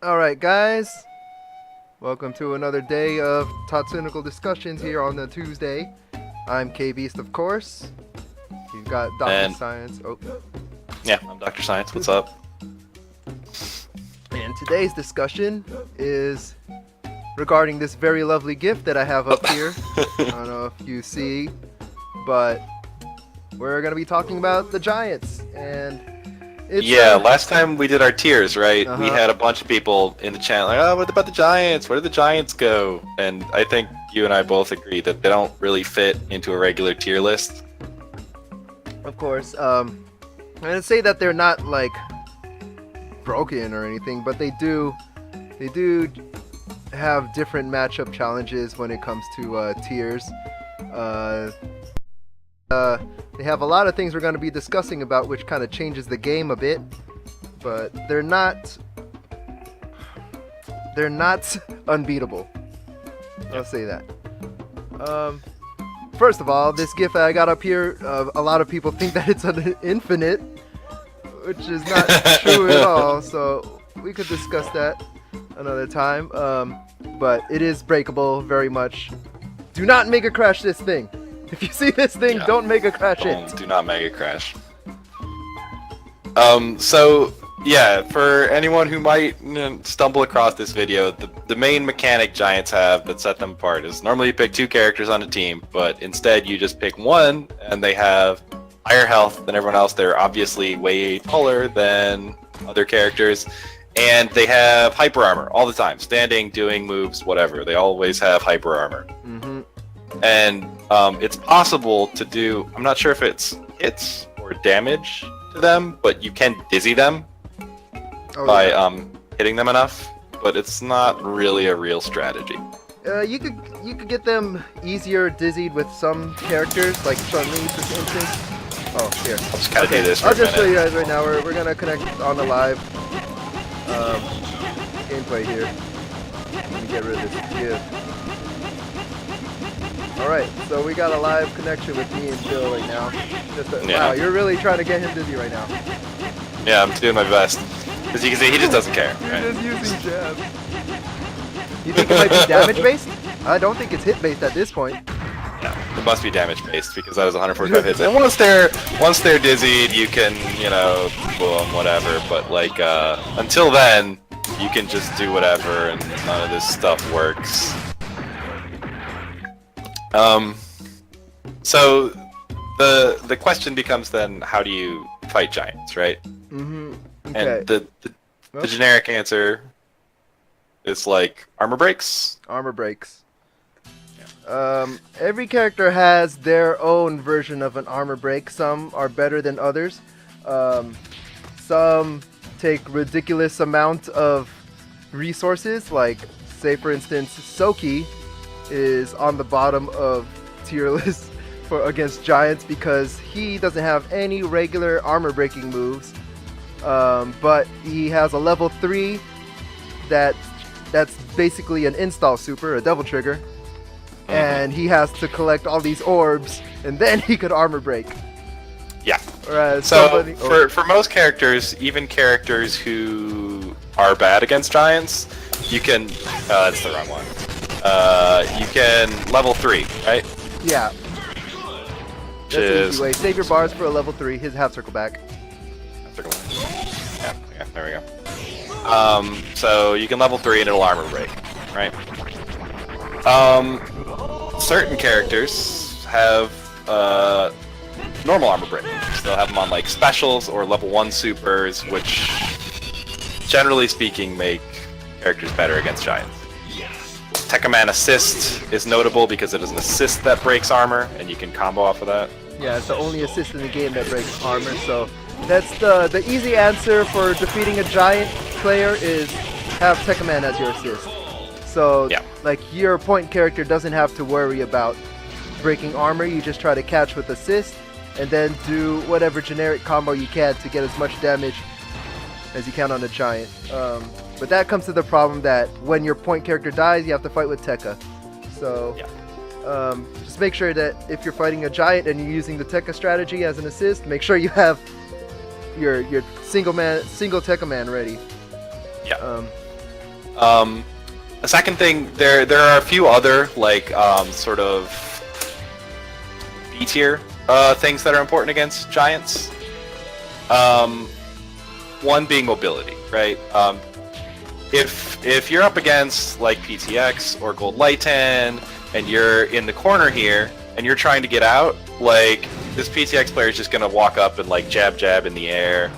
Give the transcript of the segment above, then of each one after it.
Alright guys, welcome to another day of Tatsunical discussions here on the Tuesday. I'm K-Beast, of course. You've got Dr. And- Science. Oh. Yeah, I'm Dr. Science. What's up? And today's discussion is regarding this very lovely gift that I have up here. I don't know if you see, but we're going to be talking about the Giants. And it's Last time we did our tiers, right? We Uh-huh. had a bunch of people in the chat like, oh, what about the Giants? Where did the Giants go? And I think you and I both agree that they don't really fit into a regular tier list. of course, I'm going to say that they're not like broken or anything, but they do have different matchup challenges when it comes to tiers. They have a lot of things we're going to be discussing about, which kind of changes the game a bit, but they're not unbeatable. I'll say that. First of all, this gift that I got up here, a lot of people think that it's an infinite, which is not true at all, so we could discuss that another time. But it is breakable very much. Do not make a crash this thing. If you see this thing, Yeah. don't make a crash it. Do not mega crash. For anyone who might stumble across this video, the main mechanic Giants have that set them apart is normally you pick two characters on a team, but instead you just pick one, and they have higher health than everyone else. They're obviously way taller than other characters, and they have hyper armor all the time. Standing, doing moves, whatever. They always have hyper armor. Mm-hmm. And it's possible to do, I'm not sure if it's hits or damage to them, but you can dizzy them by hitting them enough, but it's not really a real strategy. You could get them easier dizzied with some characters, like Chun-Li, for instance. Oh, here. I'll just kind of do this for I'll a just show you minute. guys right now. We're gonna connect on the live gameplay here. Let me get rid of this GIF. Alright, so we got a live connection with me and Bill right now. Yeah. Wow, you're really trying to get him dizzy right now. Yeah, I'm doing my best. As you can see, he just doesn't care. You're Right? just using jab. You think it might be damage based? I don't think it's hit based at this point. No, it must be damage based because that was 145 hits. And once they're dizzied, you can, boom, whatever. But like until then, you can just do whatever, and none of this stuff works. So the question becomes then, how do you fight Giants, right? Mm-hmm. Okay. And the generic answer is like armor breaks. Armor breaks. Every character has their own version of an armor break. Some are better than others. Some take ridiculous amount of resources, like say for instance Soki is on the bottom of tier list for against Giants because he doesn't have any regular armor breaking moves, but he has a level 3 that's basically an install super, a double trigger, and he has to collect all these orbs and then he could armor break. Yeah. Whereas So for most characters, even characters who are bad against Giants, you can that's the wrong one. You can level 3, right? yeah, that's the easy way. Save your bars for a level 3. His half circle back. Yeah, there we go. So you can level 3 and it'll armor break, right? Certain characters have normal armor break. They'll have them on like specials or level 1 supers, which generally speaking make characters better against Giants. Tekkaman Assist is notable because it is an assist that breaks armor, and you can combo off of that. Yeah, it's the only assist in the game that breaks armor, so that's the easy answer for defeating a Giant player is have Tekkaman as your assist. So, Yeah. like, your point character doesn't have to worry about breaking armor, you just try to catch with assist, and then do whatever generic combo you can to get as much damage as you can on the Giant. But that comes to the problem that when your point character dies, you have to fight with Tekka. So, just make sure that if you're fighting a Giant and you're using the Tekka strategy as an assist, make sure you have your single Tekka man ready. Yeah. A second thing, there are a few other like sort of B tier things that are important against giants. One being mobility, right? If you're up against like PTX or Gold Lighten and you're in the corner here and you're trying to get out, like this PTX player is just gonna walk up and like jab in the air,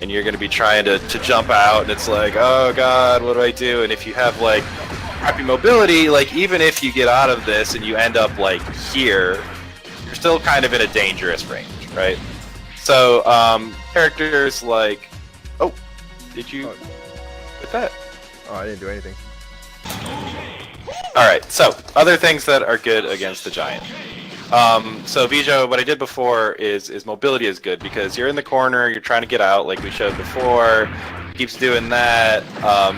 and you're gonna be trying to jump out, and it's like, oh god, what do I do? And if you have like crappy mobility, like even if you get out of this and you end up like here, you're still kind of in a dangerous range, right? So characters like, oh, did you with that? Oh, I didn't do anything. Alright, so other things that are good against the giant. So Vijo, what I did before is mobility is good because you're in the corner, you're trying to get out like we showed before, keeps doing that,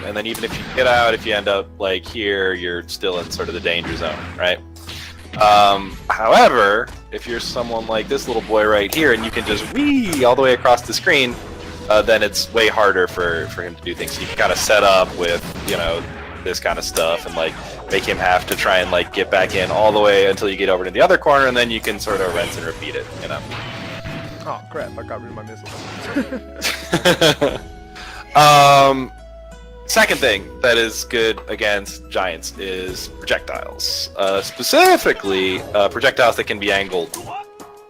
and then even if you get out, if you end up like here, you're still in sort of the danger zone, right? However, if you're someone like this little boy right here and you can just whee all the way across the screen, then it's way harder for him to do things. So you can kind of set up with, you know, this kind of stuff and like make him have to try and like get back in all the way until you get over to the other corner, and then you can sort of rinse and repeat it, you know. Oh crap, I got rid of my missile. Second thing that is good against giants is projectiles. Specifically, projectiles that can be angled.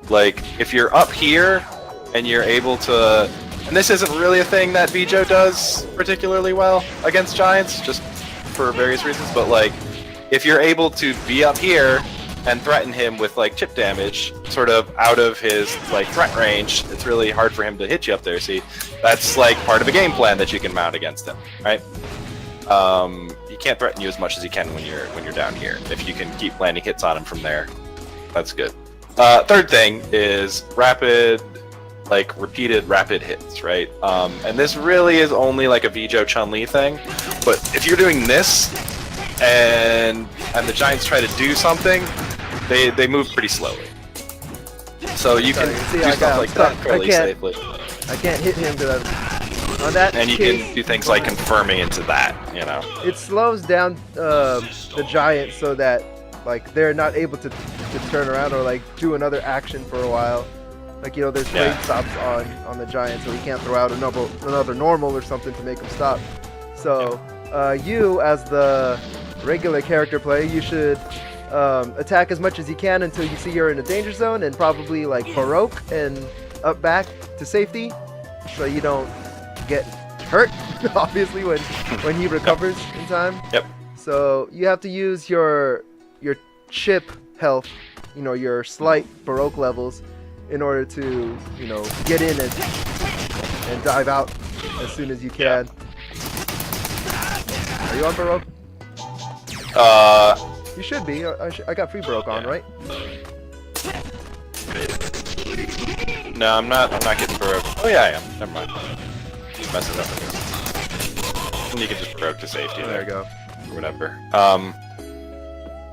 Like, if you're up here and you're able to... And this isn't really a thing that Vijo does particularly well against giants, just for various reasons, but like, if you're able to be up here and threaten him with like chip damage, sort of out of his like threat range, it's really hard for him to hit you up there. See, that's like part of a game plan that you can mount against him, right? He can't threaten you as much as he can when you're down here. If you can keep landing hits on him from there, that's good. Third thing is repeated rapid hits, right? And this really is only like a Vijo Chun-Li thing, but if you're doing this and the giants try to do something, they move pretty slowly. So you can do stuff like that fairly safely. I can't hit him on that. And you can do things like confirming into that, you know. It slows down the giant so that like they're not able to turn around or like do another action for a while. Like, you know, there's trade stops on the giant, so he can't throw out another normal or something to make him stop. So you, as the regular character player, you should attack as much as you can until you see you're in a danger zone, and probably like Baroque and up back to safety, so you don't get hurt. Obviously, when he recovers in time. Yep. So you have to use your chip health, you know, your slight Baroque levels, in order to, you know, get in and dive out as soon as you can. Are you on Baroque? You should be. I got free Baroque on, right? No, I'm not getting Baroque. Oh yeah, I am. Never mind. Just messing up with this. And you can just Baroque to safety there. There you go. Or whatever.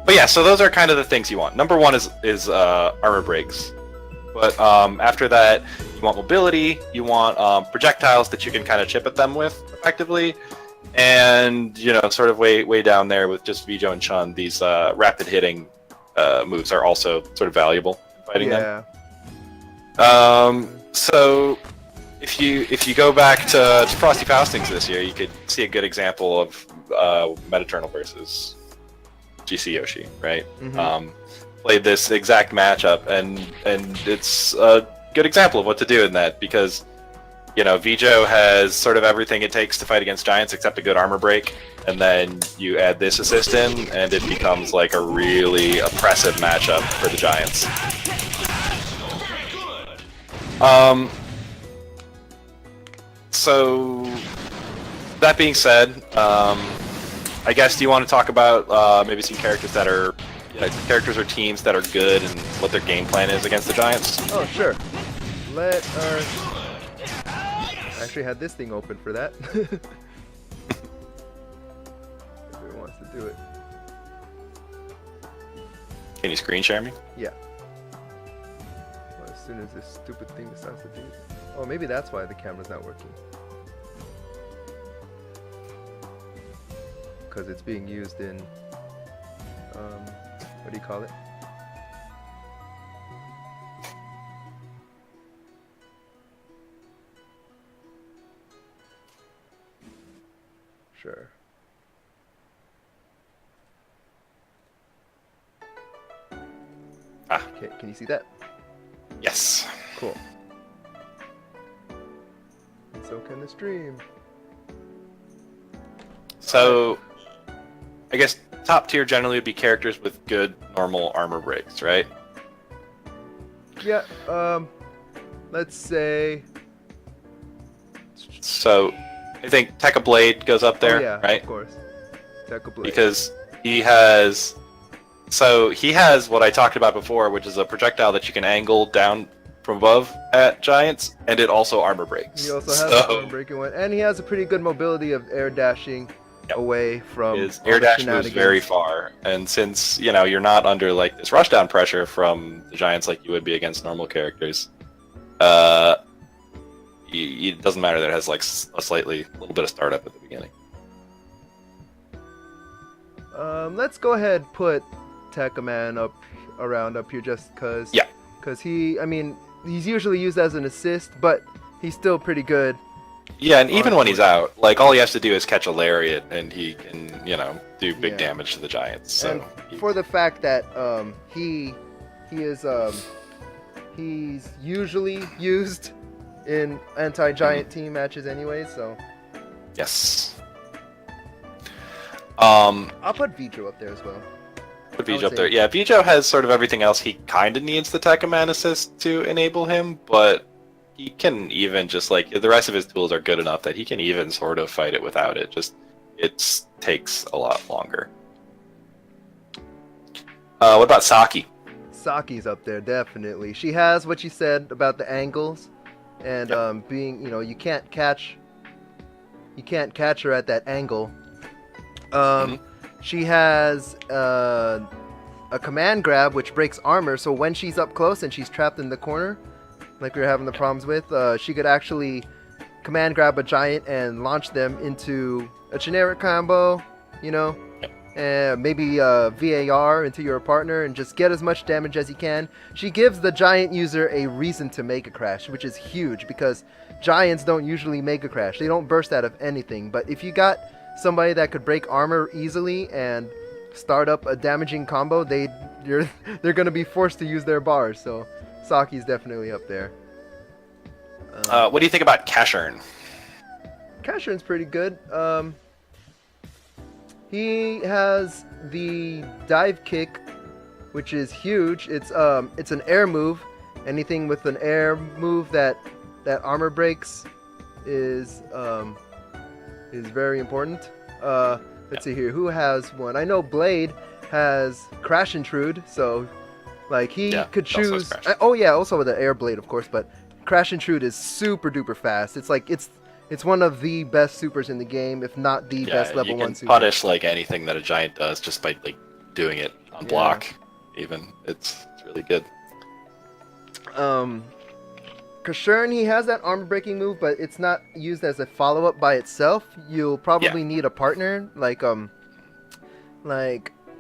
But yeah, so those are kind of the things you want. Number one is armor breaks. But after that, you want mobility, you want projectiles that you can kind of chip at them with effectively, and, you know, sort of way down there with just Vijo and Chun, these rapid hitting moves are also sort of valuable in fighting them. So if you go back to Frosty Faustings this year, you could see a good example of Metaternal versus GC Yoshi, right? Mm-hmm. Played this exact matchup, and it's a good example of what to do in that, because, you know, Vijo has sort of everything it takes to fight against giants except a good armor break, and then you add this assist in, and it becomes like a really oppressive matchup for the giants. So that being said, I guess, do you want to talk about maybe some characters that are characters or teams that are good and what their game plan is against the giants? Oh, sure. I actually had this thing open for that. If it wants to do it. Can you screen share me? Yeah. Well, as soon as this stupid thing decides to do it. Oh, maybe that's why the camera's not working. because it's being used in what do you call it? Sure. Okay, can you see that? Yes. Cool. And so can the stream. So, I guess top tier generally would be characters with good normal armor breaks, right? Yeah, let's say... So, I think Tekka Blade goes up there, oh, yeah, right? Of course. Tekka Blade. Because he has... So, he has what I talked about before, which is a projectile that you can angle down from above at giants, and it also armor breaks. He also has an armor breaking one, and he has a pretty good mobility of air dashing away from his air dash moves very far, and since you're not under like this rushdown pressure from the giants like you would be against normal characters, it doesn't matter that it has like a little bit of startup at the beginning. Let's go ahead and put Tekka Man up here just because. Yeah. Because he's usually used as an assist, but he's still pretty good. Yeah, and even when he's out, like all he has to do is catch a lariat, and he can, do big damage to the giants. So and for the fact that he's usually used in anti-giant team matches anyway, so. Yes. I'll put Vijo up there as well. Put Vijo up there. Yeah, Vijo has sort of everything else he kind of needs the Tekka Man assist to enable him, but he can even just like the rest of his tools are good enough that he can even sort of fight it without it. Just it takes a lot longer. What about Saki? Saki's up there definitely. She has what you said about the angles, and being you can't catch her at that angle. She has a command grab which breaks armor, so when she's up close and she's trapped in the corner, like we were having the problems with, she could actually command grab a giant and launch them into a generic combo, and maybe VAR into your partner and just get as much damage as you can. She gives the giant user a reason to make a crash, which is huge because giants don't usually make a crash. They don't burst out of anything, but if you got somebody that could break armor easily and start up a damaging combo, they're going to be forced to use their bars, so Saki's definitely up there. What do you think about Cashern? Cashern's pretty good. He has the dive kick, which is huge. It's an air move. Anything with an air move that armor breaks is very important. Let's see here. Who has one? I know Blade has Crash Intrude, so like he could choose. Also with the Air Blade, of course. But Crash Intrude is super duper fast. It's like it's one of the best supers in the game, if not the best level 1 super. Punish like anything that a giant does just by like doing it on block. Even it's really good. Cashern, he has that armor breaking move, but it's not used as a follow-up by itself. You'll probably need a partner, like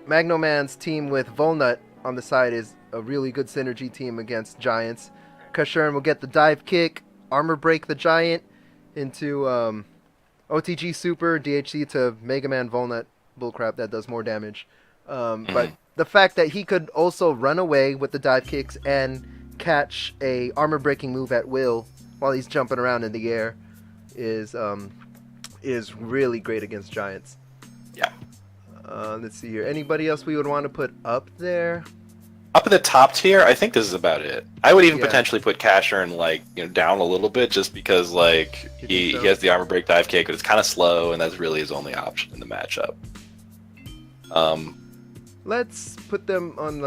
Magno Man's team with Volnut on the side is a really good synergy team against giants. Cashern will get the dive kick, armor break the giant into OTG Super, DHC to Mega Man Volnut bullcrap that does more damage. But the fact that he could also run away with the dive kicks and catch a armor breaking move at will while he's jumping around in the air is really great against giants. Yeah. Let's see here. Anybody else we would want to put up there? Up in the top tier, I think this is about it. I would even potentially put Cashern down a little bit just because he has the armor break dive kick, but it's kind of slow, and that's really his only option in the matchup. Let's put them on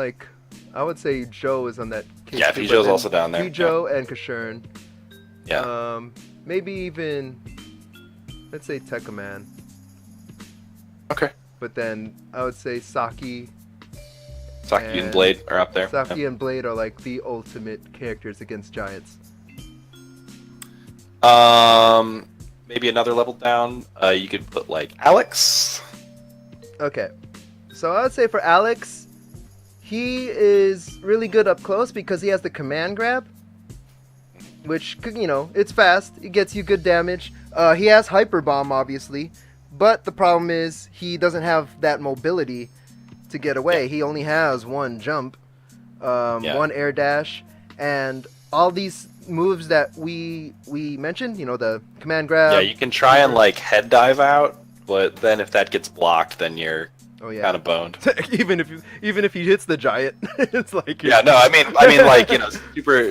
I would say Joe is on that case. Yeah, Vijo's also down there. Vijo and Cashern. Yeah. Maybe even, let's say Tekka Man. Okay. But then I would say Saki and Blade are up there. Saki and Blade are like the ultimate characters against giants. Maybe another level down, you could put Alex. Okay. So I would say for Alex, he is really good up close because he has the command grab, which, you know, it's fast. It gets you good damage. He has hyper bomb, obviously, but the problem is he doesn't have that mobility to get away. Yeah. He only has one jump, Yeah. one air dash, and all these moves that we mentioned, you know, the command grab. Yeah, you can try and like head dive out, but then if that gets blocked, then you're kind of boned. even if he hits the giant, it's like Yeah, no, I mean like, you know,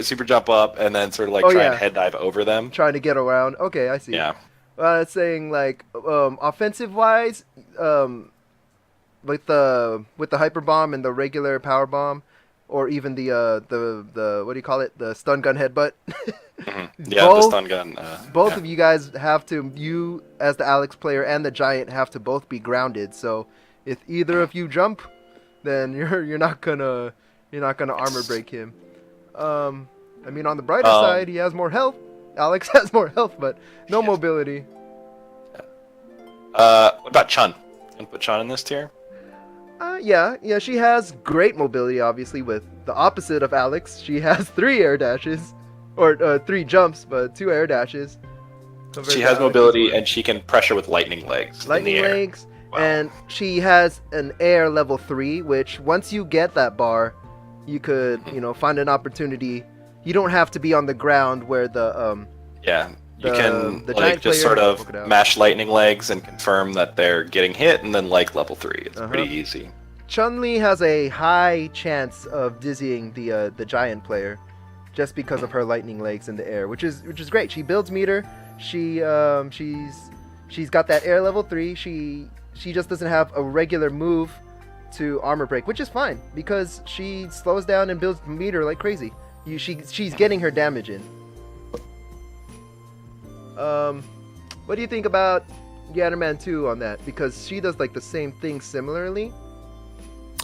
super jump up and then sort of like try and head dive over them. trying to get around. Okay, I see. Yeah. It's saying like offensive wise, with the hyper bomb and the regular power bomb, or even the what do you call it? The stun gun headbutt. Mm-hmm. Yeah, the stun gun. Both of you guys have to, you as the Alex player and the giant have to both be grounded. So if either of you jump, then you're not gonna armor break him. I mean, on the brighter side, he has more health. Alex has more health, but no mobility. What about Chun? Can put Chun in this tier? Yeah, she has great mobility, obviously, with the opposite of Alex. She has 3 air dashes, or 3 jumps, but 2 air dashes. She has mobility, and she can pressure with lightning legs. Lightning legs, wow. And she has an air level 3, which once you get that bar, you could, you know, find an opportunity. You don't have to be on the ground where the you can like just sort of mash lightning legs and confirm that they're getting hit, and then like level 3. It's pretty easy. Chun-Li has a high chance of dizzying the giant player, just because of her lightning legs in the air, which is great. She builds meter. She's got that air level 3. She just doesn't have a regular move to armor break, which is fine because she slows down and builds meter like crazy. She's getting her damage in. What do you think about Yatterman 2 on that? Because she does like the same thing similarly.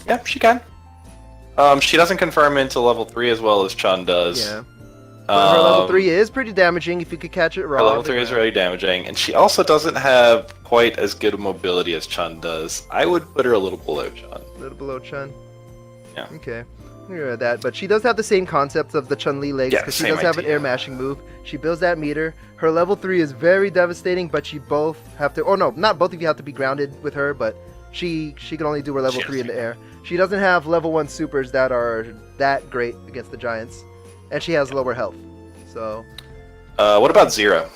Yeah, she can. She doesn't confirm into level 3 as well as Chun does. Yeah. But her level 3 is pretty damaging if you could catch it raw. Her level 3 is really damaging, and she also doesn't have quite as good a mobility as Chun does. I would put her a little below Chun. A little below Chun? Yeah. Okay. That, but she does have the same concept of the Chun-Li legs, because she does have an air mashing move. She builds that meter. Her level 3 is very devastating, but you both have to, or no, not both of you have to be grounded with her, but she can only do her level 3 in the air. She doesn't have level 1 supers that are that great against the giants, and she has lower health. So what about Zero?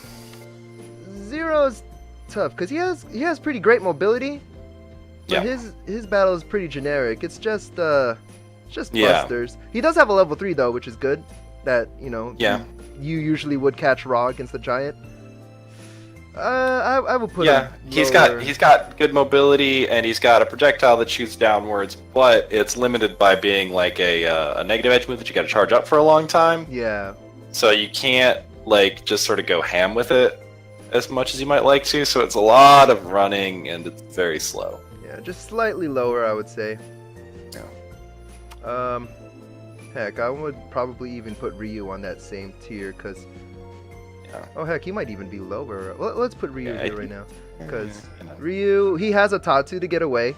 Zero's tough because he has pretty great mobility, but his battle is pretty generic. It's just busters. He does have a level 3 though, which is good. That, you know, you usually would catch raw against the giant. I would put him lower. he's got good mobility, and he's got a projectile that shoots downwards, but it's limited by being like a negative edge move that you got to charge up for a long time. Yeah. So you can't like just sort of go ham with it as much as you might like to. So it's a lot of running, and it's very slow. Yeah, just slightly lower, I would say. Yeah. Heck, I would probably even put Ryu on that same tier, because... Yeah. Oh, heck, he might even be lower. Let's put Ryu here right now. Because Ryu, he has a Tatsu to get away.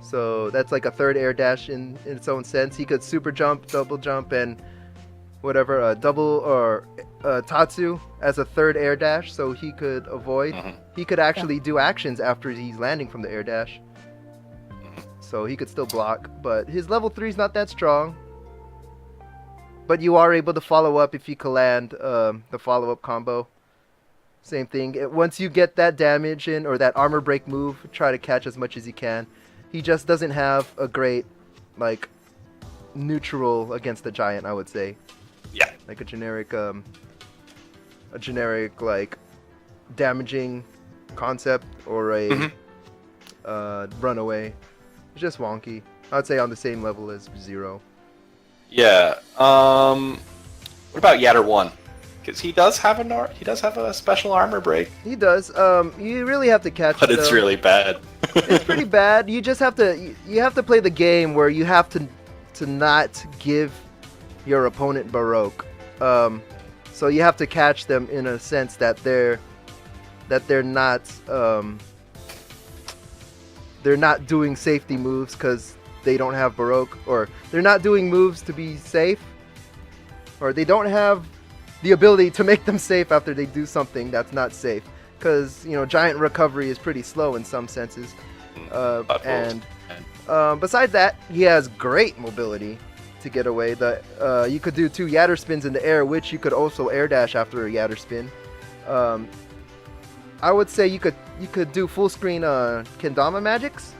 So that's like a 3rd air dash in its own sense. He could super jump, double jump, and whatever, double or Tatsu as a 3rd air dash, so he could avoid. He could actually do actions after he's landing from the air dash. So he could still block, but his level 3 is not that strong. But you are able to follow up if you can land the follow-up combo. Same thing. Once you get that damage in, or that armor break move, try to catch as much as you can. He just doesn't have a great, like, neutral against the giant, I would say. Yeah. Like a generic, like, damaging concept, or a runaway. It's just wonky. I'd say on the same level as Zero. Yeah. What about Yatter 1? Because he does have a special armor break. He does. You really have to catch it. But it's really bad. It's pretty bad. You just have to. You have to play the game where you have to not give your opponent Baroque. So you have to catch them in a sense that they're not they're not doing safety moves because they don't have Baroque, or they're not doing moves to be safe, or they don't have the ability to make them safe after they do something that's not safe. Because, you know, giant recovery is pretty slow in some senses. Besides that, he has great mobility to get away. You could do 2 Yatter spins in the air, which you could also air dash after a Yatter spin. I would say you could do full screen Kendama magics.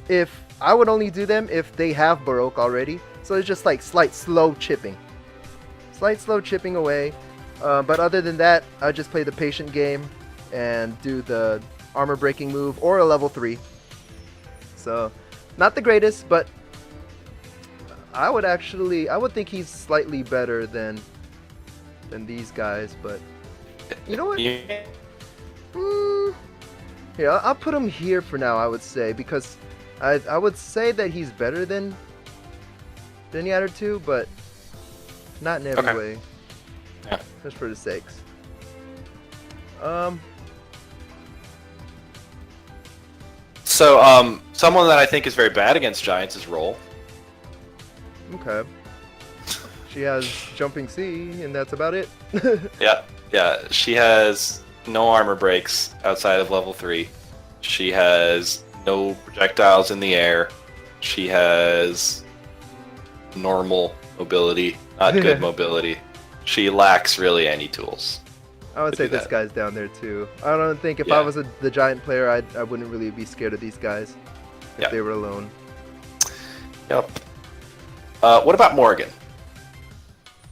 If I would only do them if they have Baroque already. So it's just like slight slow chipping away. But other than that, I just play the patient game and do the armor breaking move or a level 3. So not the greatest, but I would think he's slightly better than these guys. But you know what? Yeah, I'll put him here for now, I would say, because I would say that he's better than Yatter 2, but not in every way. Yeah. Just for the sakes. So, someone that I think is very bad against giants is Roll. Okay. She has Jumping C, and that's about it. Yeah. She has no armor breaks outside of level 3. She has no projectiles in the air. She has normal mobility, not good mobility. She lacks really any tools. I would say this guy's down there too. I don't think if I was the giant player, I wouldn't really be scared of these guys if they were alone. Yep. What about Morgan?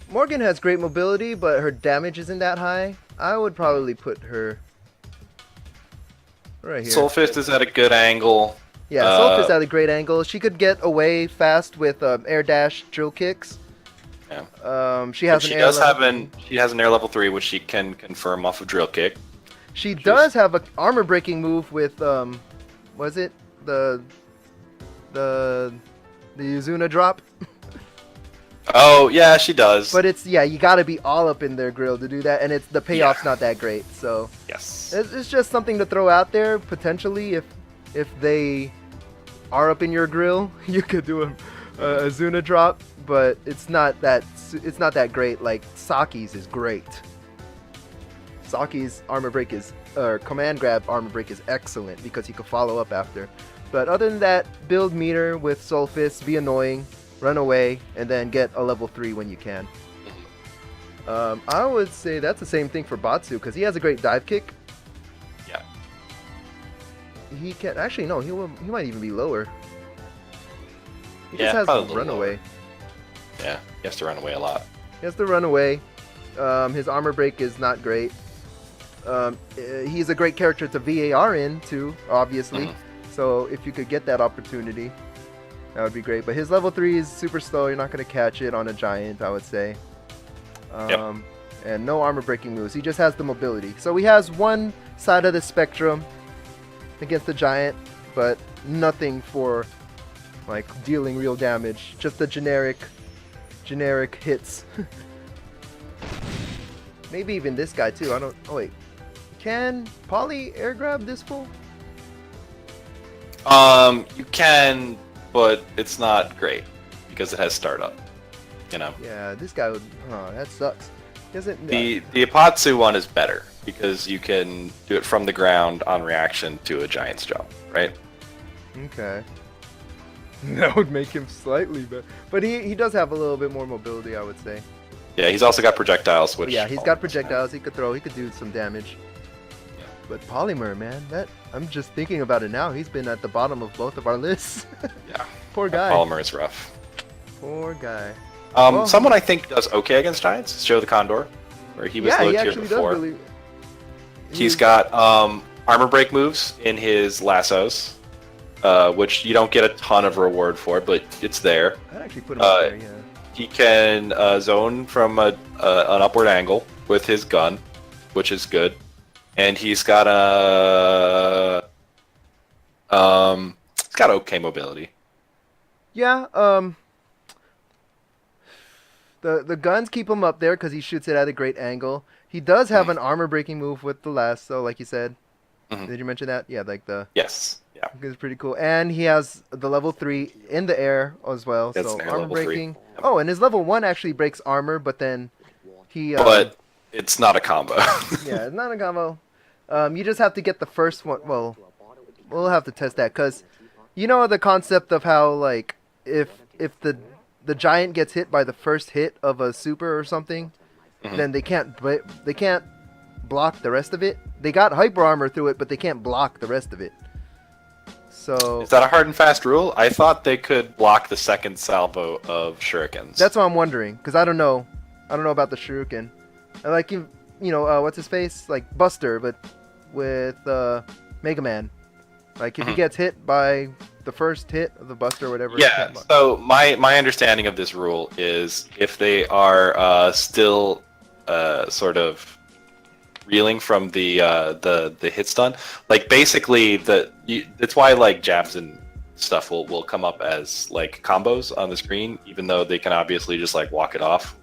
Morgan has great mobility, but her damage isn't that high. I would probably put her right here. Soulfist is at a good angle. Yeah, Soulfist at a great angle. She could get away fast with air dash drill kicks. Yeah. She has she has an air level 3, which she can confirm off of drill kick. She does have an armor breaking move with was it the Yuzuna drop? Oh yeah, she does. But it's you gotta be all up in their grill to do that, and the payoff's not that great. So yes, it's just something to throw out there potentially if they are up in your grill, you could do a Zuna drop, but it's not that great. Like Saki's is great. Saki's armor break command grab armor break is excellent because he can follow up after. But other than that, build meter with Soul Fist, be annoying, run away, and then get a level 3 when you can. I would say that's the same thing for Batsu because he has a great dive kick. Yeah. He can actually no, he might even be lower. He just has to run away. Yeah, he has to run away a lot. He has to run away. His armor break is not great. He's a great character to VAR in too, obviously. So if you could get that opportunity, that would be great. But his level 3 is super slow. You're not going to catch it on a giant, I would say. And no armor breaking moves. He just has the mobility. So he has one side of the spectrum against the giant, but nothing for like dealing real damage. Just the generic hits. Maybe even this guy too. Oh wait, can Polly air grab this fool? You can, but it's not great because it has startup. You know. Yeah, this guy would. Oh, that sucks. The Apatsu one is better because you can do it from the ground on reaction to a giant's jump, right? Okay. That would make him slightly better, but he does have a little bit more mobility, I would say. Yeah, he's also got projectiles, which he's got projectiles. He could throw. He could do some damage. Yeah. But Polymer, man, I'm just thinking about it now. He's been at the bottom of both of our lists. Yeah. Poor guy. Polymer is rough. Poor guy. Someone I think does okay against giants is Joe the Condor, where he was low tier before. He's got armor break moves in his lassos, which you don't get a ton of reward for, but it's there. I'd actually put him up there, yeah. He can zone from an upward angle with his gun, which is good, and he's got okay mobility. Yeah. The guns keep him up there because he shoots it at a great angle. He does have an armor breaking move with the lasso, like you said. Did you mention that? Yeah, like the yes. Yeah. It's pretty cool. And he has the level 3 in the air as well. That's So near armor level 3. breaking. Oh, and his level 1 actually breaks armor, but then he. But it's not a combo. Yeah, it's not a combo. You just have to get the first one. Well, we'll have to test that because you know the concept of how like if the giant gets hit by the first hit of a super or something, then they can't block the rest of it. They got hyper armor through it, but they can't block the rest of it. So Is that a hard and fast rule? I thought they could block the second salvo of shurikens. that's what I'm wondering because I don't know about the shuriken. I like you know what's his face like Buster, but with Mega Man. Like if he gets hit by the first hit of the Buster or whatever. Yeah. So my understanding of this rule is if they are still sort of reeling from the hit stun, like basically it's why like jabs and stuff will come up as like combos on the screen, even though they can obviously just like walk it off.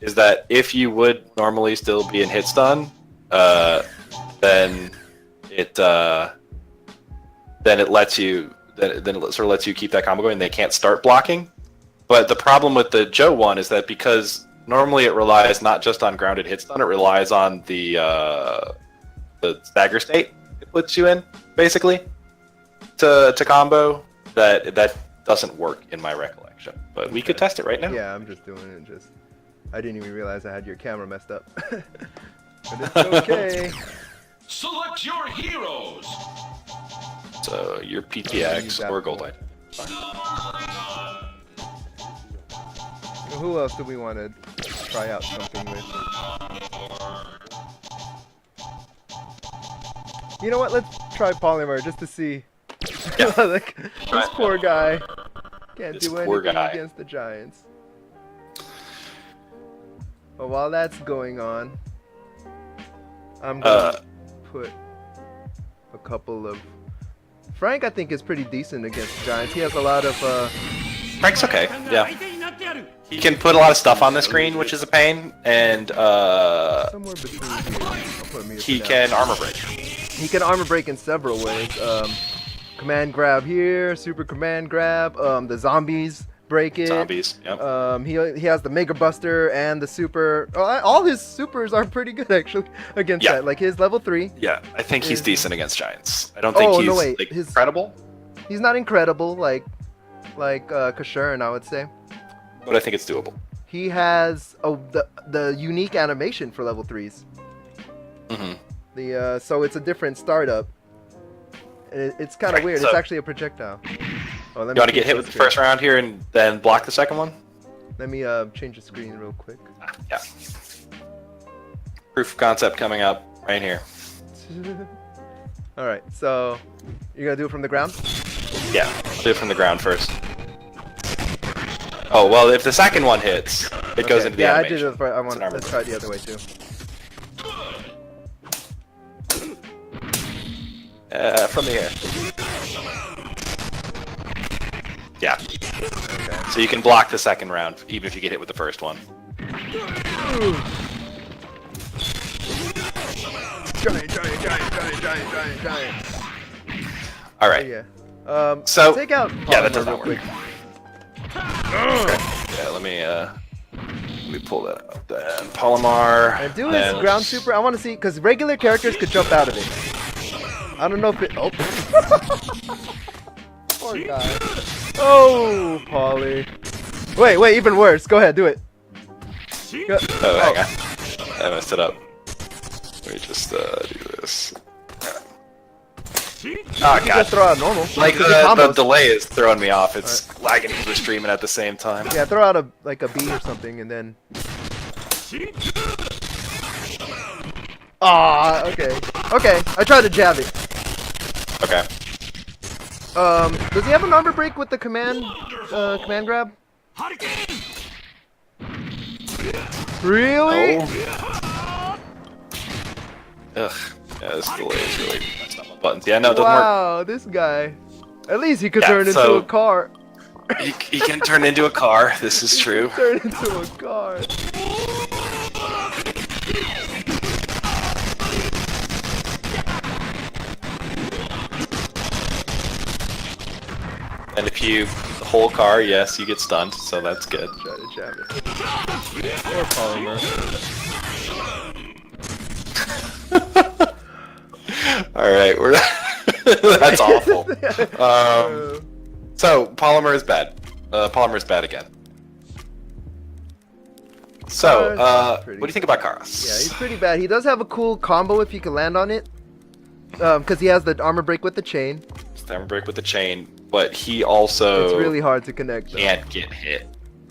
Is that if you would normally still be in hit stun, then it lets you then it sort of lets you keep that combo going. They can't start blocking. But the problem with the Joe one is that because normally it relies not just on grounded hit stun, it relies on the stagger state it puts you in basically to combo. That doesn't work in my recollection. But we could test it right now. Yeah, I'm just doing it. I didn't even realize I had your camera messed up. But it's okay. Select your heroes. So your PTX or Gold Light. Who else do we want to try out something with? You know what? Let's try Polymer just to see. Yeah. Like, this poor guy can't This do poor anything guy. against the Giants. But while that's going on, I'm gonna put a couple of. Frank, I think, is pretty decent against the Giants. He has a lot of. Frank's okay. Yeah. He can put a lot of stuff on the screen, which is a pain, and Somewhere between here. I'll put Mia he for now. can armor break. He can armor break in several ways. Command grab here, super command grab. The zombies break it. Zombies. Yep. He has the Mega Buster and the super. All his supers are pretty good actually against Yeah. that. Like his level 3. Yeah, I think he's decent against Giants. I don't think he's no, wait. like, His- incredible, He's not incredible like Kashurn, I would say. but I think it's doable. He has the unique animation for level 3s. Mm-hmm. So it's a different startup. It's kind of Right, weird. so- It's actually a projectile. Oh, let You want to change get hit with the screen. first round here and then block the second one? Let me change the screen real quick. Yeah. Proof of concept coming up right here. All right, so you're gonna do it from the ground. Yeah, I'll do it from the ground first. Oh well, if the second one hits, it goes into the yeah, animation. I did it. I want. an armor Let's try it the other way too. From the air. Yeah. Okay. So you can block the second round, even if you get hit with the first one. Giant. All right. Yeah. So- take out. yeah, that Polymer does real not quick. Yeah, let me pull that out then. Polymar. And do his then- ground super. I want to see because regular characters could jump out of it. I don't know if it. Oh. Poor guy. Oh, Polly. Wait, even worse. Go ahead, do it. Go- Oh, hang on. I messed it up. Let me just do this. Oh Just god. throw out normal. Like Good the combos. delay is throwing me off. It's lagging for streaming at the same time. Yeah, throw out a B or something, and then. Ah, okay. I tried to jab it. Okay. Does he have an armor break with the command grab? Really? Oh. Ugh. Yeah, this delay is really messed up my buttons. Yeah, no, it doesn't work. Wow, this guy. At least he could Yeah, turn into so- a car. He can turn into a car. This is true. Turn into a car. And if you the whole car, yes, you get stunned, so that's good. Try to jab it. Or polymer. All right, we're that's awful. So polymer is bad. Polymer is bad again. So, what do you think about Karas? Yeah, he's pretty bad. He does have a cool combo if you can land on it. Because he has the armor break with the chain. It's the armor break with the chain, but he also It's really hard to connect. Can't get hit.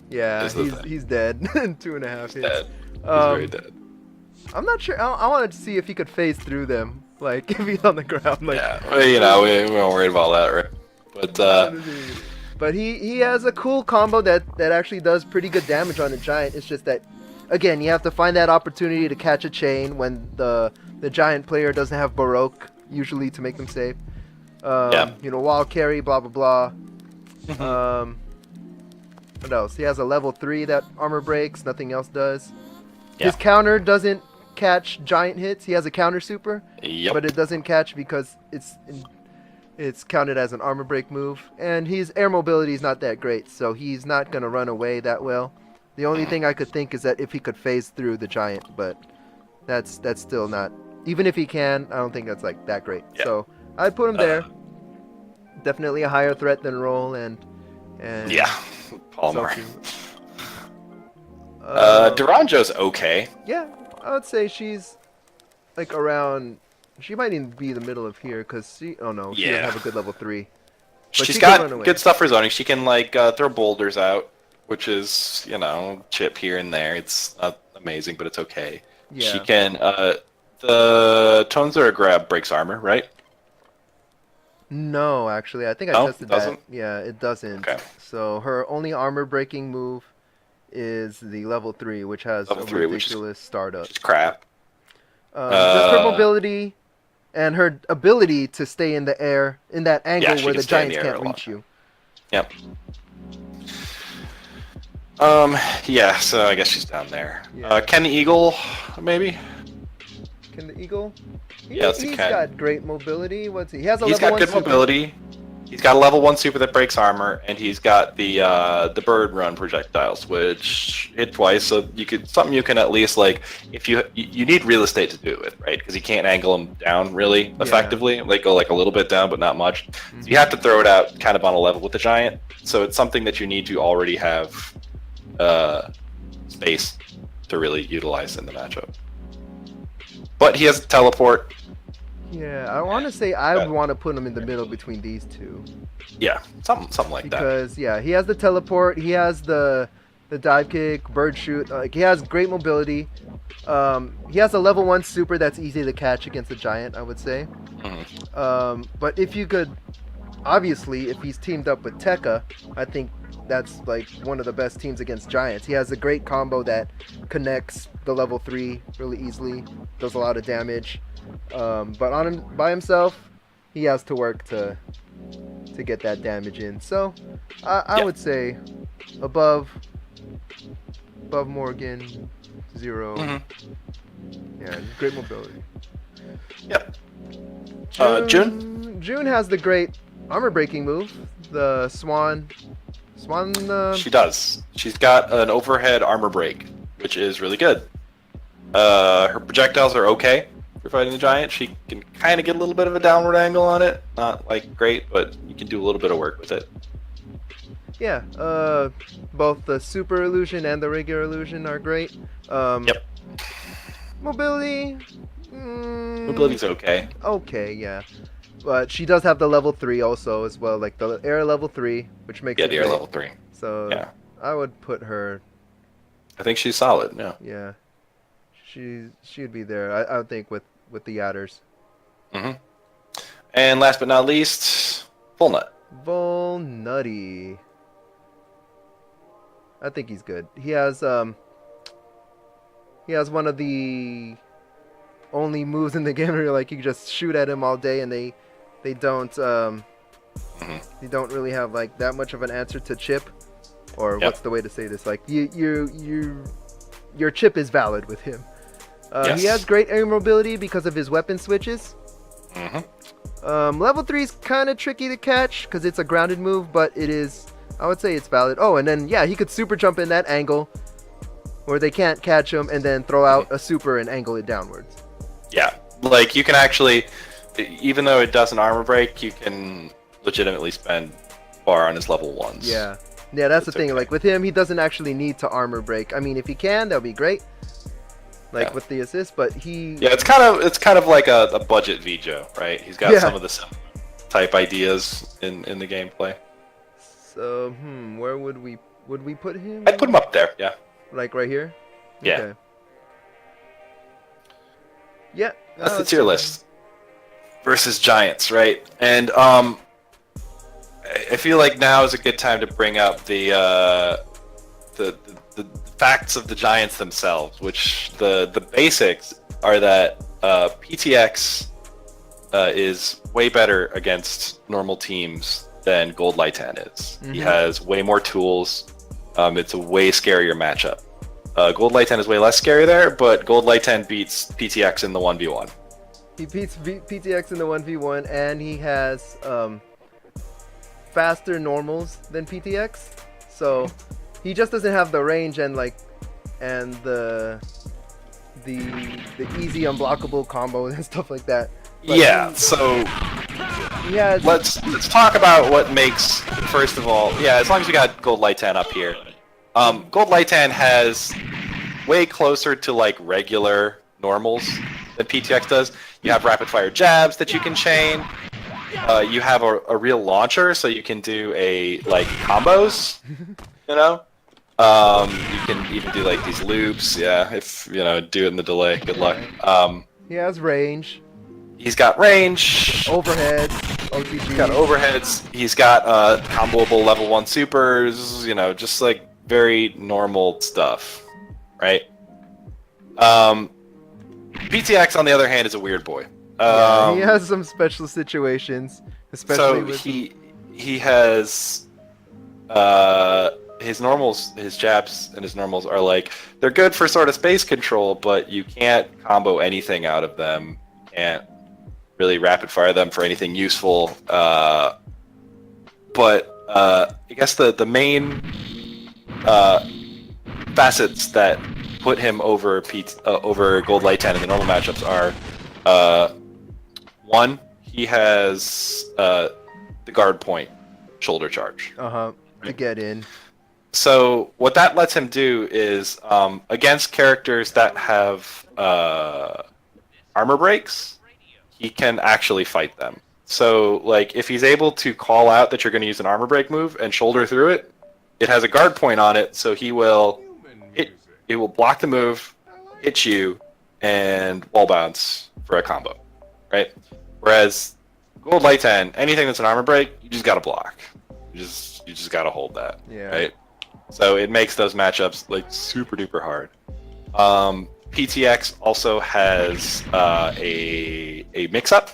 Yeah, he's dead. 2.5 hits. Dead. He's very dead. I'm not sure. I wanted to see if he could phase through them. Like, if he's on the ground. Like, yeah, well, you know, we won't worry about that, right? But he has a cool combo that actually does pretty good damage on a giant. It's just that, again, you have to find that opportunity to catch a chain when the giant player doesn't have Baroque usually to make them safe. You know, wall carry, blah blah blah. What else? He has a level 3 that armor breaks. Nothing else does. Yeah. His counter doesn't catch giant hits. He has a counter super, but it doesn't catch because it's counted as an armor break move. And his air mobility is not that great, so he's not gonna run away that well. The only thing I could think is that if he could phase through the giant, but that's still not. Even if he can, I don't think that's like that great. Yeah. So I'd put him there. Definitely a higher threat than Roll and yeah, Polymer. Sophie. Duranjo's okay. Yeah, I would say she's like around. She might even be the middle of here because she. Oh no, she doesn't have a good level 3. But She's got good stuff for zoning. She can like throw boulders out, which is, you know, chip here and there. It's not amazing, but it's okay. Yeah. She can. The Tonzura grab breaks armor, right? No, actually, I think I tested that. Yeah, it doesn't. Okay. So her only armor breaking move is the level 3, which has a ridiculous startup. Which is crap. Just her mobility and her ability to stay in the air in that angle where the giants can't reach you. Yep. Yeah, so I guess she's down there. Yeah. Ken the Eagle, maybe? Ken the Eagle? He's got great mobility. What's he? He has a level 1 super. He's got good mobility. He's got a level 1 super that breaks armor, and he's got the bird run projectiles, which hit twice. So you can at least, like, if you need real estate to do it, right? Because you can't angle them down really effectively. Like go like a little bit down, but not much. So you have to throw it out kind of on a level with the giant. So it's something that you need to already have space to really utilize in the matchup. But he has a teleport. Yeah, I want to say I would want to put him in the middle between these two. Yeah, something like that. Because yeah, he has the teleport, he has the dive kick, bird shoot. Like, he has great mobility. He has a level 1 super that's easy to catch against a giant, I would say. But if you could, obviously, if he's teamed up with Tekka, I think that's like one of the best teams against giants. He has a great combo that connects the level 3 really easily, does a lot of damage. But on him by himself, he has to work to get that damage in. So I would say above Morgan, 0. Yeah, great mobility. Yep. June has the great armor breaking move, the Swan. She does. She's got an overhead armor break, which is really good. Her projectiles are okay for fighting the giant. She can kind of get a little bit of a downward angle on it. Not like great, but you can do a little bit of work with it. Yeah, both the super illusion and the regular illusion are great. Yep. Mobility. Mobility's okay. Okay, yeah. But she does have the level 3 also as well, like the air level 3, which makes it the air level 3. So yeah, I would put her. I think she's solid. Yeah. Yeah, she'd be there. I would think with the adders. And last but not least, Volnut. Volnutty. I think he's good. He has one of the only moves in the game where like you can just shoot at him all day and they don't really have like that much of an answer to chip, or what's the way to say this? Like your chip is valid with him. He has great air mobility because of his weapon switches. Level 3 is kind of tricky to catch because it's a grounded move, but it is, I would say it's valid. Oh, and then, yeah, he could super jump in that angle where they can't catch him and then throw out a super and angle it downwards. Yeah, like you can actually, even though it doesn't armor break, you can legitimately spend bar on his level 1s. Yeah, that's the thing. Okay. Like with him, he doesn't actually need to armor break. I mean, if he can, that would be great. Like with the assist, but he... Yeah, it's kind of like a budget Vjo, right? He's got some of the type ideas in the gameplay. So, where would we put him? I'd put him up there, yeah. Like right here? Yeah. Okay. Yeah. That's the tier list. Versus Giants, right? And I feel like now is a good time to bring up the facts of the Giants themselves, which the basics are that PTX is way better against normal teams than Gold Lightan is. He has way more tools. It's a way scarier matchup. Gold Lightan is way less scary there, but Gold Lightan beats PTX in the 1v1. He beats PTX in the 1v1, and he has faster normals than PTX. So he just doesn't have the range and the easy unblockable combos and stuff like that. But so let's talk about what makes, first of all, as long as we got Gold Lightan up here. Gold Lightan has way closer to like regular normals than PTX does. You have rapid fire jabs that you can chain. You have a real launcher, so you can do combos. You know, you can even do like these loops. Yeah, if do it in the delay. Good luck. He has range. He's got range. Overheads. OTG. He's got overheads. He's got comboable level 1 supers. Just like very normal stuff, right? PTX, on the other hand, is a weird boy. He has some special situations, especially with... he has his normals, his jabs and his normals are they're good for sort of space control, but you can't combo anything out of them. Can't really rapid fire them for anything useful. But I guess the main facets that put him over Gold Lightan in the normal matchups are, one, he has the guard point shoulder charge. To get in. So what that lets him do is, against characters that have armor breaks, he can actually fight them. So if he's able to call out that you're going to use an armor break move and shoulder through it, it has a guard point on it, so it will block the move, hit you, and wall bounce for a combo, right? Whereas Gold Lightan, anything that's an armor break, you just gotta block. You just gotta hold that, right? So it makes those matchups super duper hard. PTX also has a mix-up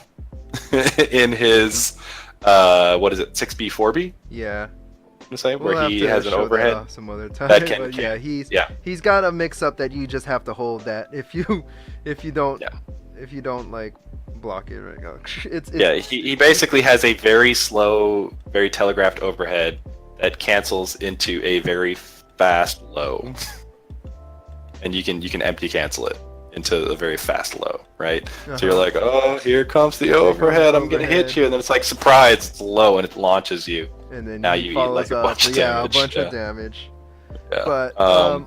in his 6B 4B? Yeah. To say where he has an overhead some other time. that can, he's got a mix-up that you just have to hold that if you don't block it, right? He basically has a very slow, very telegraphed overhead that cancels into a very fast low, and you can empty cancel it into a very fast low, right? So you're like, oh, here comes the overhead, I'm gonna hit you, and then it's like, surprise, it's low and it launches you. And then now you eat a bunch of damage. Yeah. But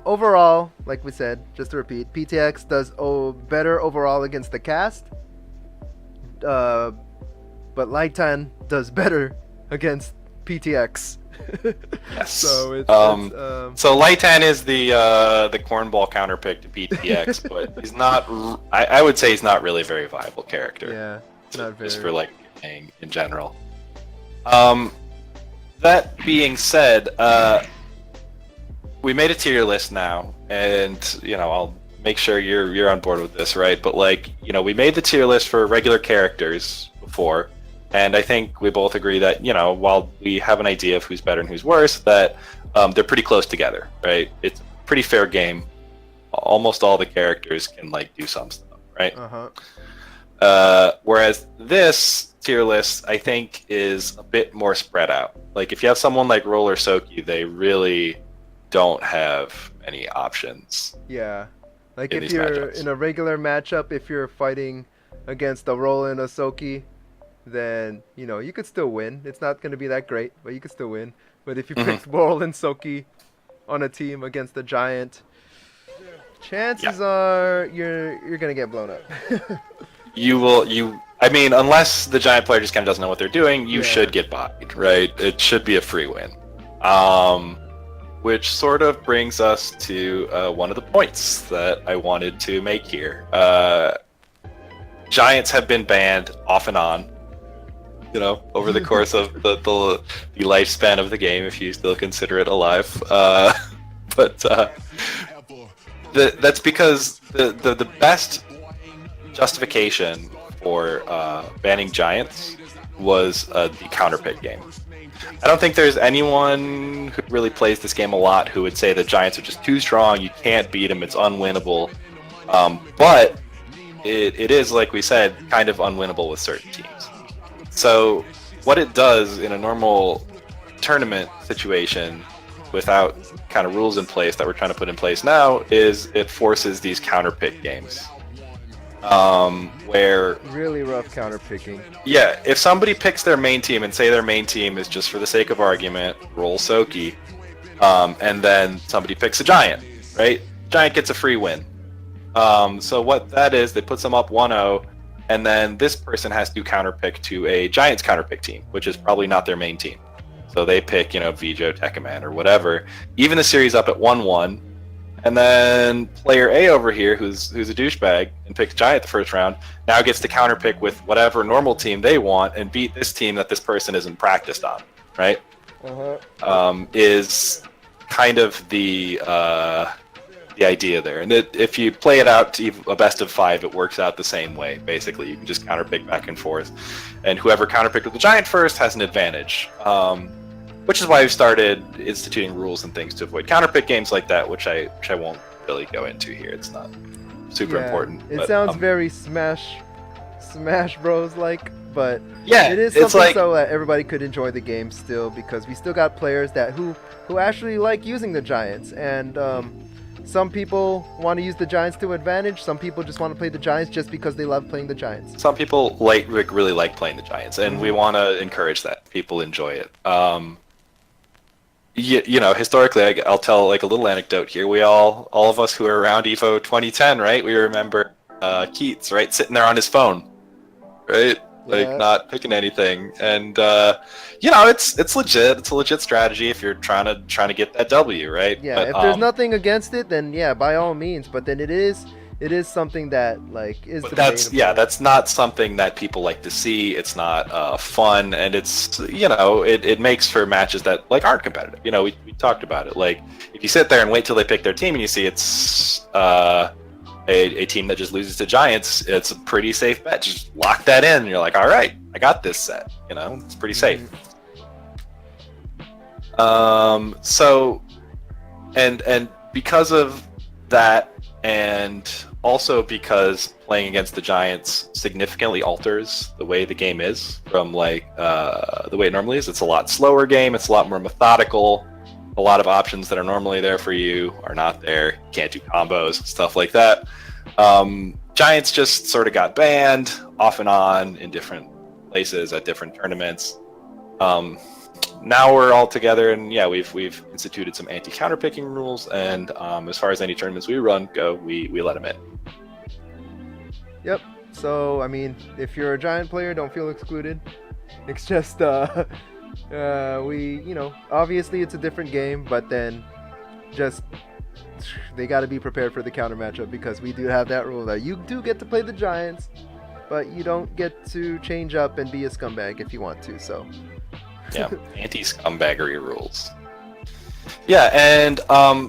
overall, like we said, just to repeat, PTX does better overall against the cast. But Lightan does better against PTX. Yes. So so Lightan is the cornball counterpick to PTX, but he's not. I would say he's not really a very viable character. Yeah, not very. Just for playing in general. That being said, we made a tier list now, and I'll make sure you're on board with this, right? But we made the tier list for regular characters before, and I think we both agree that while we have an idea of who's better and who's worse, that they're pretty close together, right? It's a pretty fair game. Almost all the characters can do some stuff, right? Whereas this tier list, I think, is a bit more spread out. Like if you have someone like Roller Soki, they really don't have any options. Yeah. Like In if these you're matchups. in a regular matchup, if you're fighting against a Roll and a Soki, then you could still win. It's not going to be that great, but you could still win. But if you pick Roll and Soki on a team against a giant, chances are you're going to get blown up. I mean, unless the giant player just kind of doesn't know what they're doing, you Yeah. should get bodied, right? It should be a free win. Which sort of brings us to one of the points that I wanted to make here. Giants have been banned off and on, over the course of the lifespan of the game, if you still consider it alive. That's because the best justification for banning Giants was the counterpick game. I don't think there's anyone who really plays this game a lot who would say the Giants are just too strong, you can't beat them, it's unwinnable. But it is, like we said, kind of unwinnable with certain teams. So what it does in a normal tournament situation without kind of rules in place that we're trying to put in place now is it forces these counterpick games. Where Really rough counter picking. yeah, if somebody picks their main team and say their main team is, just for the sake of argument, Roll Soki, and then somebody picks a Giant, right? Giant gets a free win. So what that is, they put them up 1-0, and then this person has to counterpick to a Giants counterpick team, which is probably not their main team. So they pick, Vijo, Tekkaman, or whatever. Even the series up at 1-1, and then player A over here, who's a douchebag and picks Giant the first round, now gets to counterpick with whatever normal team they want and beat this team that this person isn't practiced on, right? Is kind of the idea there. And if you play it out to a best of 5, it works out the same way. Basically, you can just counterpick back and forth, and whoever counterpicked with the Giant first has an advantage. Which is why we've started instituting rules and things to avoid counterpick games like that, which I won't really go into here. It's not super important. It but, sounds very Smash Bros like, but yeah, it is it's something like, so that everybody could enjoy the game still, because we still got players who actually like using the Giants, and some people want to use the Giants to advantage. Some people just want to play the Giants just because they love playing the Giants. some people really like playing the Giants, and we want to encourage that. People enjoy it. Historically, I'll tell like a little anecdote here. We all of us who are around Evo 2010, right? We remember Keats, right, sitting there on his phone, right, like Yeah. not picking anything. And it's legit. It's a legit strategy if you're trying to get that W, right? Yeah, But, if there's nothing against it, then yeah, by all means. But then it is something that is But debatable. that's not something that people like to see. It's not fun, and it's it makes for matches that like aren't competitive. We talked about it. Like if you sit there and wait till they pick their team and you see it's a team that just loses to Giants, it's a pretty safe bet. Just lock that in. And you're like, all right, I got this set. It's pretty safe. So, and because of that, and also because playing against the Giants significantly alters the way the game is from like the way it normally is. It's a lot slower game. It's a lot more methodical. A lot of options that are normally there for you are not there. You can't do combos, stuff like that. Giants just sort of got banned off and on in different places at different tournaments. Now we're all together, and yeah, we've instituted some anti-counter picking rules, and as far as any tournaments we run go, we let them in. Yep. So I mean, if you're a Giant player, don't feel excluded. It's just obviously it's a different game, but then just they got to be prepared for the counter matchup, because we do have that rule that you do get to play the Giants, but you don't get to change up and be a scumbag if you want to. So Yeah, anti-scumbaggery rules. Yeah, and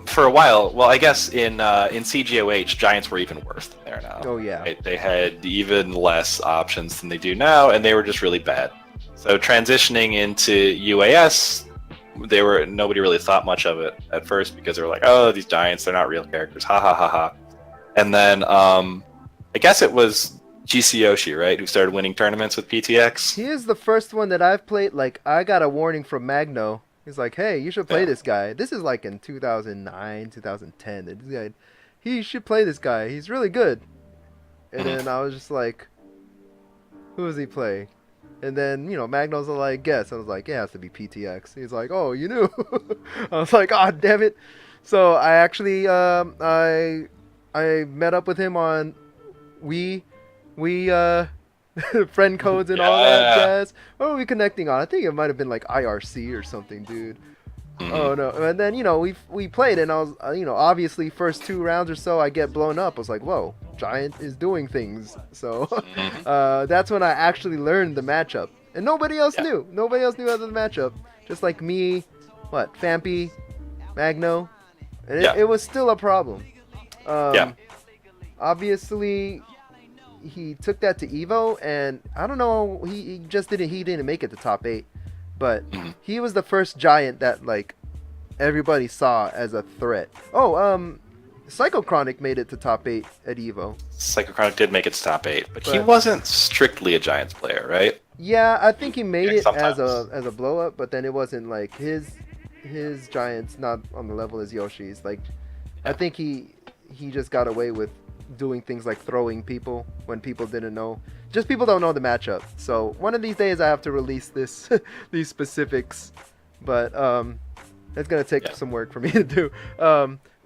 for a while, well, I guess in CGOH, Giants were even worse than they are now. Oh yeah. Right? They had even less options than they do now, and they were just really bad. So transitioning into UAS, nobody really thought much of it at first, because they were like, oh, these Giants, they're not real characters, ha ha ha ha. And then I guess it was GC Yoshi, right? Who started winning tournaments with PTX? He is the first one that I've played. Like, I got a warning from Magno. He's like, "Hey, you should play Yeah. this guy." This is like in 2009, 2010. And this guy, he should play this guy. He's really good. And then I was just like, "Who does he play?" And then, Magno's like, "Guess." I was like, "Yeah, it has to be PTX." He's like, "Oh, you knew." I was like, "Oh, damn it." So I actually, I met up with him on we friend codes and all that jazz. What were we connecting on? I think it might have been like IRC or something, dude. Oh no! And then we played, and I was obviously first 2 rounds or so I get blown up. I was like, whoa, Giant is doing things. So that's when I actually learned the matchup, and nobody else knew. Nobody else knew other than the matchup. Just like me, Fampy, Magno, and it was still a problem. Obviously, he took that to Evo, and I don't know, he didn't make it to top 8, but he was the first Giant that like everybody saw as a threat. Psychochronic made it to top 8 at Evo. Psychochronic did make it to top 8, but he wasn't strictly a Giants player, right? Yeah, I think he made it sometimes. as a blow up, but then it wasn't like his Giants not on the level as Yoshi's. Like, I think he just got away with doing things like throwing people when people didn't know. Just people don't know the matchup. So one of these days I have to release these specifics, but it's gonna take some work for me to do.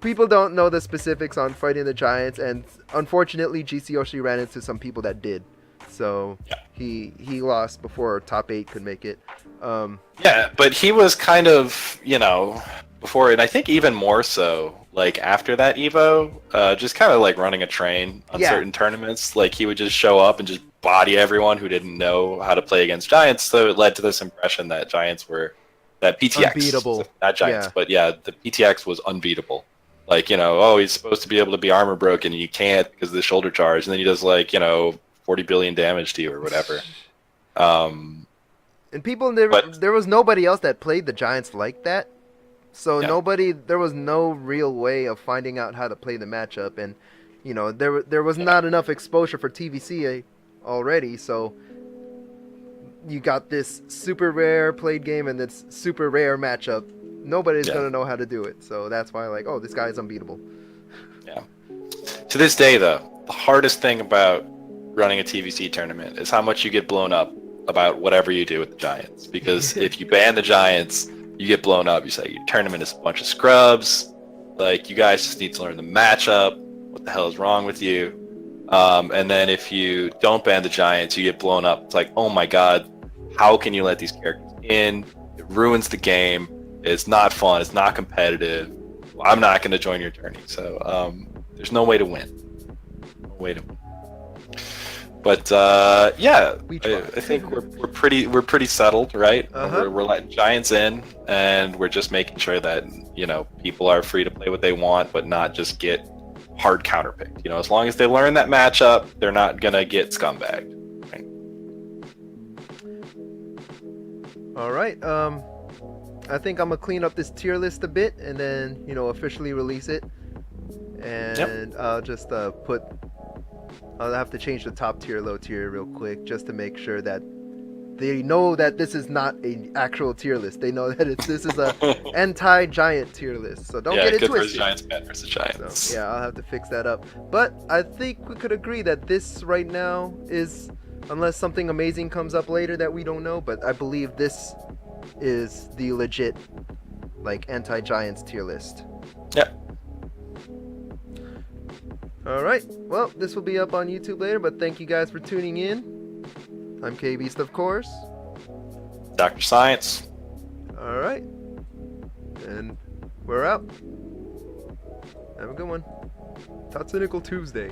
People don't know the specifics on fighting the Giants, and unfortunately GC Yoshi ran into some people that did. So he lost before top 8 could make it. But he was kind of, before it, I think even more so, like after that Evo, just kind of like running a train on certain tournaments. Like he would just show up and just body everyone who didn't know how to play against Giants. So it led to this impression that that PTX, unbeatable. Not Giants, but the PTX was unbeatable. Like, he's supposed to be able to be armor broken and you can't because of the shoulder charge. And then he does 40 billion damage to you or whatever. And there was nobody else that played the Giants like that. So there was no real way of finding out how to play the matchup, and there was not enough exposure for TvC already. So you got this super rare played game and this super rare matchup. Nobody's gonna know how to do it. So that's why this guy is unbeatable. Yeah. To this day, though, the hardest thing about running a TvC tournament is how much you get blown up about whatever you do with the Giants. Because if you ban the Giants, you get blown up. You say your tournament is a bunch of scrubs. Like, you guys just need to learn the matchup. What the hell is wrong with you? And then if you don't ban the Giants, you get blown up. It's like, oh my god, how can you let these characters in? It ruins the game. It's not fun. It's not competitive. I'm not going to join your tourney. So there's no way to win. No way to win. But I think we're pretty settled, right? We're letting Giants in, and we're just making sure that people are free to play what they want, but not just get hard counterpicked. As long as they learn that matchup, they're not gonna get scumbagged. Right? All right. I think I'm gonna clean up this tier list a bit, and then officially release it. And I'll just I'll have to change the top tier, low tier real quick, just to make sure that they know that this is not an actual tier list. They know that this is a anti-Giant tier list. So don't get it good twisted. versus Giants, bad versus Giants. So, I'll have to fix that up. But I think we could agree that this right now is, unless something amazing comes up later that we don't know, but I believe this is the legit anti-Giants tier list. Yep. Alright, well, this will be up on YouTube later, but thank you guys for tuning in. I'm K-Beast, of course. Dr. Science. Alright. And we're out. Have a good one. Tatsunical Tuesday.